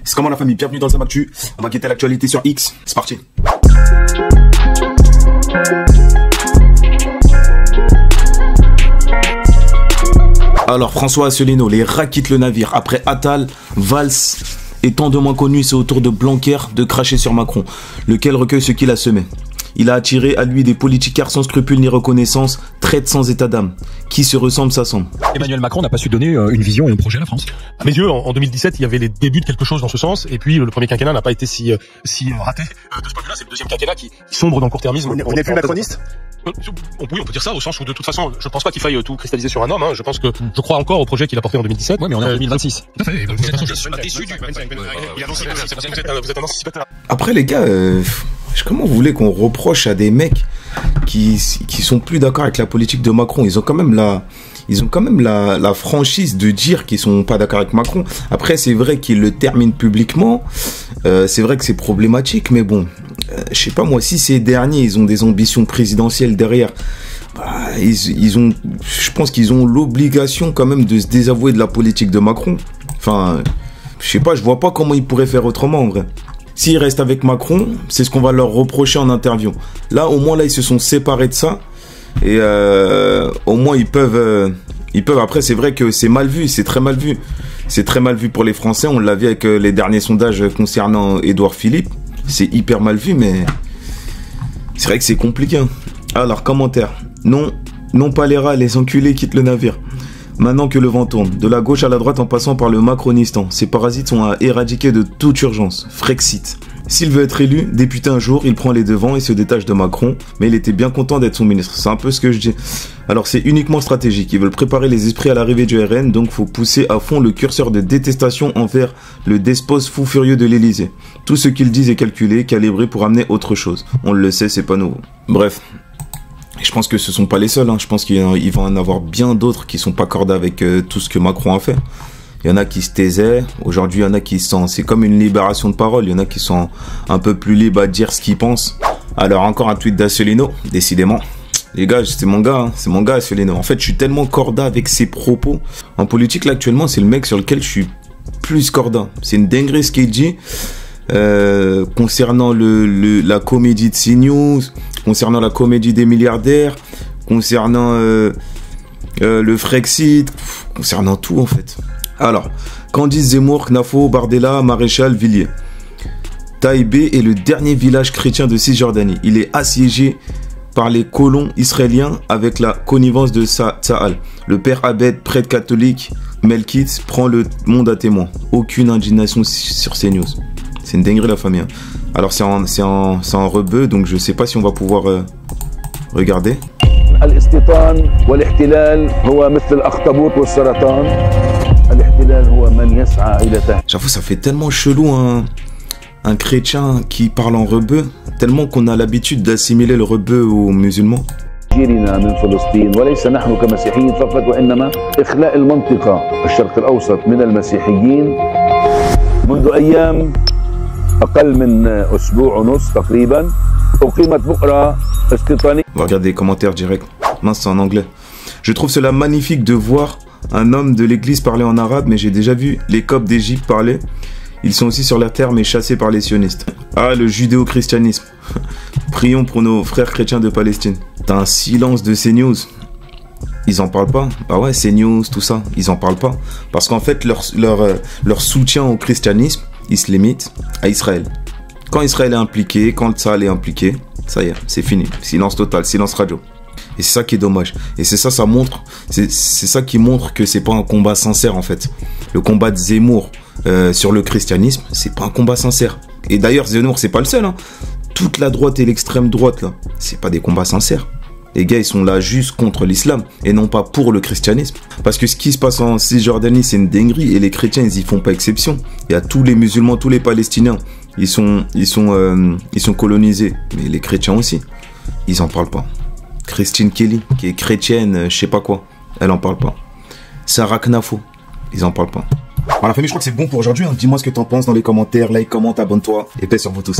C'est comment la famille? Bienvenue dans Actu. On va quitter l'actualité sur X. C'est parti. Alors François Asselineau, les rats quittent le navire. Après Attal, Valls et tant de moins connus, c'est au tour de Blanquer de cracher sur Macron, lequel recueille ce qu'il a semé. Il a attiré à lui des politicards sans scrupules ni reconnaissance, traite sans état d'âme. Qui se ressemble s'assemble. Emmanuel Macron n'a pas su donner une vision et un projet à la France. À mes yeux, en 2017, il y avait les débuts de quelque chose dans ce sens, et puis le premier quinquennat n'a pas été si raté. De ce point de vue-là, c'est le deuxième quinquennat qui sombre dans le court-termisme. On n'est plus macroniste? Oui, on peut dire ça, au sens où de toute façon, je pense pas qu'il faille tout cristalliser sur un homme. Je pense que je crois encore au projet qu'il a porté en 2017. Ouais, mais on est en 2026. Tout à fait. Vous êtes déçu du. Vous êtes un anticipateur. Après les gars, comment vous voulez qu'on reproche à des mecs qui sont plus d'accord avec la politique de Macron? Ils ont quand même la franchise de dire qu'ils sont pas d'accord avec Macron. Après, c'est vrai qu'ils le terminent publiquement. C'est vrai que c'est problématique, mais bon, je sais pas moi, si ces derniers, ils ont des ambitions présidentielles derrière, bah, je pense qu'ils ont l'obligation quand même de se désavouer de la politique de Macron. Enfin, je sais pas, je vois pas comment ils pourraient faire autrement en vrai. S'ils restent avec Macron, c'est ce qu'on va leur reprocher en interview. Là, au moins, là, ils se sont séparés de ça. Et au moins, ils peuvent. Après, c'est vrai que c'est mal vu, c'est très mal vu. C'est très mal vu pour les Français. On l'a vu avec les derniers sondages concernant Édouard Philippe. C'est hyper mal vu, mais c'est vrai que c'est compliqué. Alors, commentaire. Non pas les rats, les enculés quittent le navire. Maintenant que le vent tourne, de la gauche à la droite en passant par le Macronistan, ces parasites sont à éradiquer de toute urgence. Frexit. S'il veut être élu, député un jour, il prend les devants et se détache de Macron, mais il était bien content d'être son ministre. C'est un peu ce que je dis. Alors c'est uniquement stratégique, ils veulent préparer les esprits à l'arrivée du RN, donc faut pousser à fond le curseur de détestation envers le despote fou furieux de l'Elysée. Tout ce qu'ils disent est calculé, calibré pour amener autre chose. On le sait, c'est pas nouveau. Bref. Je pense que ce sont pas les seuls, je pense qu'il va en avoir bien d'autres qui sont pas cordés avec tout ce que Macron a fait. Il y en a qui se taisaient, aujourd'hui il y en a qui sont, c'est comme une libération de parole, il y en a qui sont un peu plus libres à dire ce qu'ils pensent. Alors encore un tweet d'Asselineau, décidément. Les gars, c'est mon gars Asselineau. En fait, je suis tellement corda avec ses propos. En politique là actuellement, c'est le mec sur lequel je suis plus corda. C'est une dinguerie ce qu'il dit. Concernant la comédie de CNews, concernant la comédie des milliardaires, concernant le Frexit, concernant tout en fait. Alors, Candice Zemmour, Knafo, Bardella, Maréchal, Villiers. Taïbé est le dernier village chrétien de Cisjordanie. Il est assiégé par les colons israéliens avec la connivence de Tsahal. Le père Abed, prêtre catholique, Melkitz, prend le monde à témoin. Aucune indignation sur CNews. C'est une dinguerie la famille. Alors c'est en rebeu, donc je sais pas si on va pouvoir regarder. J'avoue, ça fait tellement chelou un chrétien qui parle en rebeu, tellement qu'on a l'habitude d'assimiler le rebeu aux musulmans. On va regarder les commentaires directs. Mince, c'est en anglais. Je trouve cela magnifique de voir un homme de l'église parler en arabe, mais j'ai déjà vu les Coptes d'Égypte parler. Ils sont aussi sur la terre, mais chassés par les sionistes. Ah, le judéo-christianisme. Prions pour nos frères chrétiens de Palestine. T'as un silence de CNews. Ils en parlent pas. Bah ouais, CNews, tout ça, ils en parlent pas. Parce qu'en fait, leur soutien au christianisme, il se limite à Israël. Quand Israël est impliqué, quand le Tsahal est impliqué, ça y est, c'est fini. Silence total, silence radio. Et c'est ça qui est dommage. Et c'est ça, ça montre, c'est ça qui montre que c'est pas un combat sincère en fait. Le combat de Zemmour sur le christianisme, c'est pas un combat sincère. Et d'ailleurs, Zemmour, c'est pas le seul. Toute la droite et l'extrême droite là, c'est pas des combats sincères. Les gars, ils sont là juste contre l'islam et non pas pour le christianisme. Parce que ce qui se passe en Cisjordanie, c'est une dinguerie et les chrétiens, ils y font pas exception. Il y a tous les musulmans, tous les Palestiniens, ils sont colonisés. Mais les chrétiens aussi, ils en parlent pas. Christine Kelly, qui est chrétienne, je sais pas quoi, elle en parle pas. Sarah Knafo, ils en parlent pas. Bon, la famille, je crois que c'est bon pour aujourd'hui. Dis-moi ce que t'en penses dans les commentaires. Like, commente, abonne-toi et paix sur vous tous.